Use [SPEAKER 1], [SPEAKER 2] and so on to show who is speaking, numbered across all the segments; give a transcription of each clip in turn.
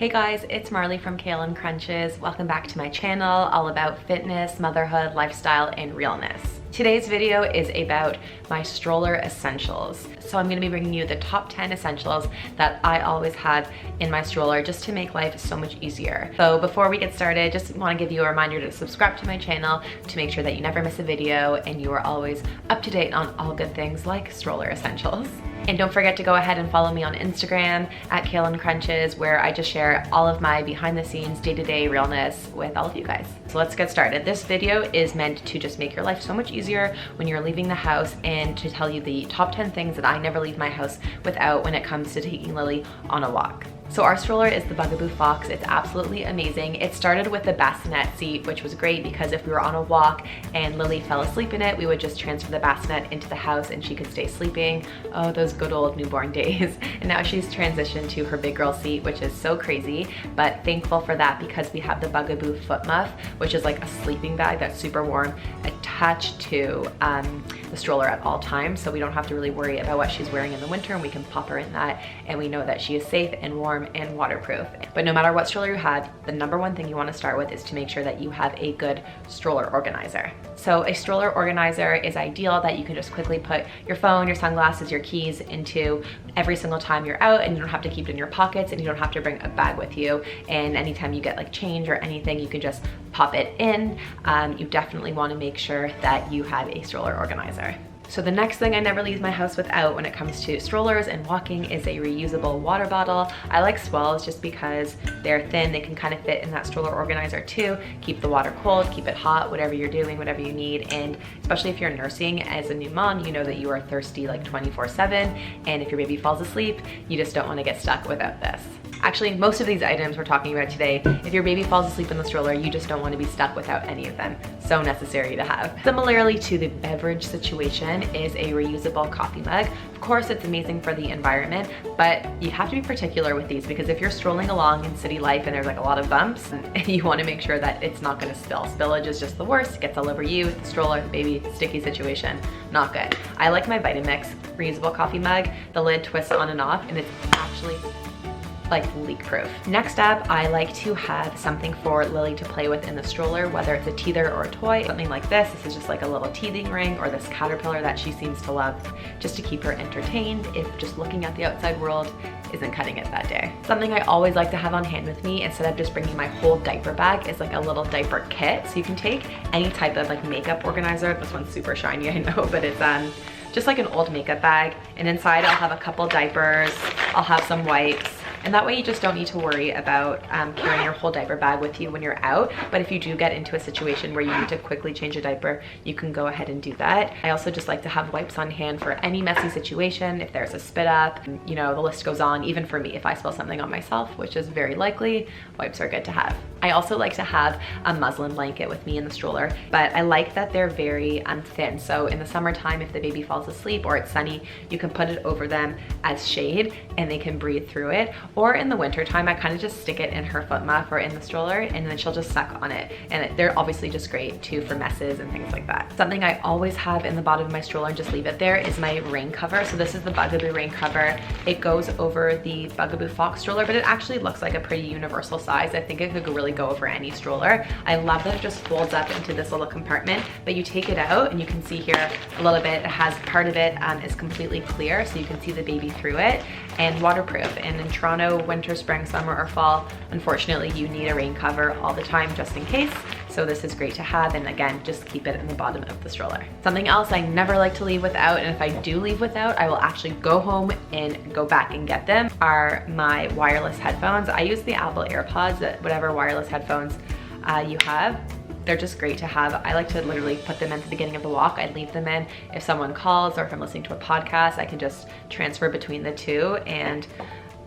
[SPEAKER 1] Hey guys, it's Marley from Kale and Krunches. Welcome back to my channel, all about fitness, motherhood, lifestyle, and realness. Today's video is about my stroller essentials. So I'm gonna be bringing you the top 10 essentials that I always have in my stroller just to make life so much easier. So before we get started, just wanna give you a reminder to subscribe to my channel to make sure that you never miss a video and you are always up to date on all good things like stroller essentials. And don't forget to go ahead and follow me on Instagram at Kale and Krunches, where I just share all of my behind the scenes, day-to-day realness with all of you guys. So let's get started. This video is meant to just make your life so much easier when you're leaving the house and to tell you the top 10 things that I never leave my house without when it comes to taking Lily on a walk. So our stroller is the Bugaboo Fox. It's absolutely amazing. It started with the bassinet seat, which was great because if we were on a walk and Lily fell asleep in it, we would just transfer the bassinet into the house and she could stay sleeping. Oh, those good old newborn days. And now she's transitioned to her big girl seat, which is so crazy, but thankful for that because we have the Bugaboo foot muff, which is like a sleeping bag that's super warm, attached to the stroller at all times. So we don't have to really worry about what she's wearing in the winter, and we can pop her in that and we know that she is safe and warm and waterproof. But no matter what stroller you have, the number one thing you want to start with is to make sure that you have a good stroller organizer. So a stroller organizer is ideal that you can just quickly put your phone, your sunglasses, your keys into every single time you're out, and you don't have to keep it in your pockets and you don't have to bring a bag with you. And anytime you get like change or anything, you can just pop it in. You definitely want to make sure that you have a stroller organizer. So the next thing I never leave my house without when it comes to strollers and walking is a reusable water bottle. I like Swells just because they're thin. They can kind of fit in that stroller organizer too. Keep the water cold, keep it hot, whatever you're doing, whatever you need. And especially if you're nursing as a new mom, you know that you are thirsty like 24/7. And if your baby falls asleep, you just don't want to get stuck without this. Actually, most of these items we're talking about today, if your baby falls asleep in the stroller, you just don't want to be stuck without any of them. So necessary to have. Similarly to the beverage situation is a reusable coffee mug. Of course, it's amazing for the environment, but you have to be particular with these because if you're strolling along in city life and there's like a lot of bumps, you want to make sure that it's not going to spill. Spillage is just the worst. It gets all over you, the stroller, the baby, sticky situation. Not good. I like my Vitamix reusable coffee mug. The lid twists on and off, and it's actually like leak proof. Next up, I like to have something for Lily to play with in the stroller, whether it's a teether or a toy, something like this. This is just like a little teething ring, or this caterpillar that she seems to love, just to keep her entertained if just looking at the outside world isn't cutting it that day. Something I always like to have on hand with me instead of just bringing my whole diaper bag is like a little diaper kit. So you can take any type of like makeup organizer. This one's super shiny, I know, but it's just like an old makeup bag. And inside I'll have a couple diapers, I'll have some wipes, and that way you just don't need to worry about carrying your whole diaper bag with you when you're out. But if you do get into a situation where you need to quickly change a diaper, you can go ahead and do that. I also just like to have wipes on hand for any messy situation. If there's a spit up, you know, the list goes on. Even for me, if I spill something on myself, which is very likely, wipes are good to have. I also like to have a muslin blanket with me in the stroller, but I like that they're very thin. So in the summertime, if the baby falls asleep or it's sunny, you can put it over them as shade and they can breathe through it. Or in the winter time, I kind of just stick it in her foot muff or in the stroller, and then she'll just suck on it. And they're obviously just great too for messes and things like that. Something I always have in the bottom of my stroller and just leave it there is my rain cover. So this is the Bugaboo rain cover. It goes over the Bugaboo Fox stroller, but it actually looks like a pretty universal size. I think it could really go over any stroller. I love that it just folds up into this little compartment, but you take it out and you can see here a little bit, it has part of it is completely clear, so you can see the baby through it, and waterproof. And in Toronto, winter, spring, summer, or fall, unfortunately you need a rain cover all the time just in case. So this is great to have, and again, just keep it in the bottom of the stroller. Something else I never like to leave without, and if I do leave without, I will actually go home and go back and get them, are my wireless headphones. I use the Apple AirPods, whatever wireless headphones you have. They're just great to have. I like to literally put them in at the beginning of the walk. I leave them in if someone calls, or if I'm listening to a podcast, I can just transfer between the two, and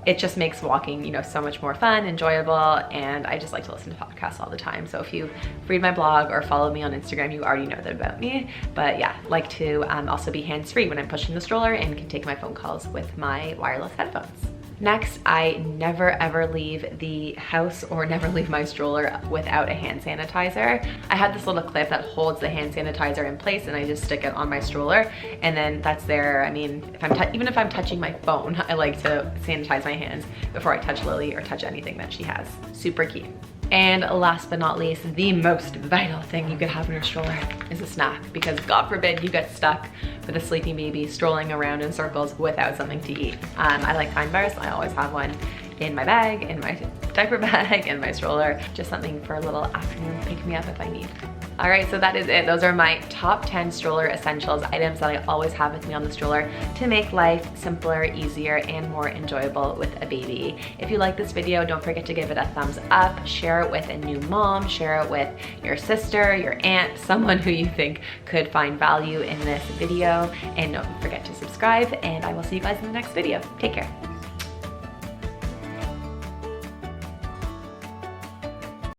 [SPEAKER 1] it just makes walking, you know, so much more fun, enjoyable, and I just like to listen to podcasts all the time. So if you read my blog or follow me on Instagram, you already know that about me. But yeah, like to also be hands-free when I'm pushing the stroller and can take my phone calls with my wireless headphones. Next, I never ever leave the house or never leave my stroller without a hand sanitizer. I have this little clip that holds the hand sanitizer in place and I just stick it on my stroller and then that's there. I mean, even if I'm touching my phone, I like to sanitize my hands before I touch Lily or touch anything that she has. Super key. And last but not least, the most vital thing you could have in your stroller is a snack, because God forbid you get stuck with a sleeping baby strolling around in circles without something to eat. I like Kind bars. I always have one in my bag, in my diaper bag, in my stroller. Just something for a little afternoon pick-me-up if I need. All right, so that is it. Those are my top 10 stroller essentials, items that I always have with me on the stroller to make life simpler, easier, and more enjoyable with a baby. If you like this video, don't forget to give it a thumbs up, share it with a new mom, share it with your sister, your aunt, someone who you think could find value in this video, and don't forget to subscribe, and I will see you guys in the next video. Take care.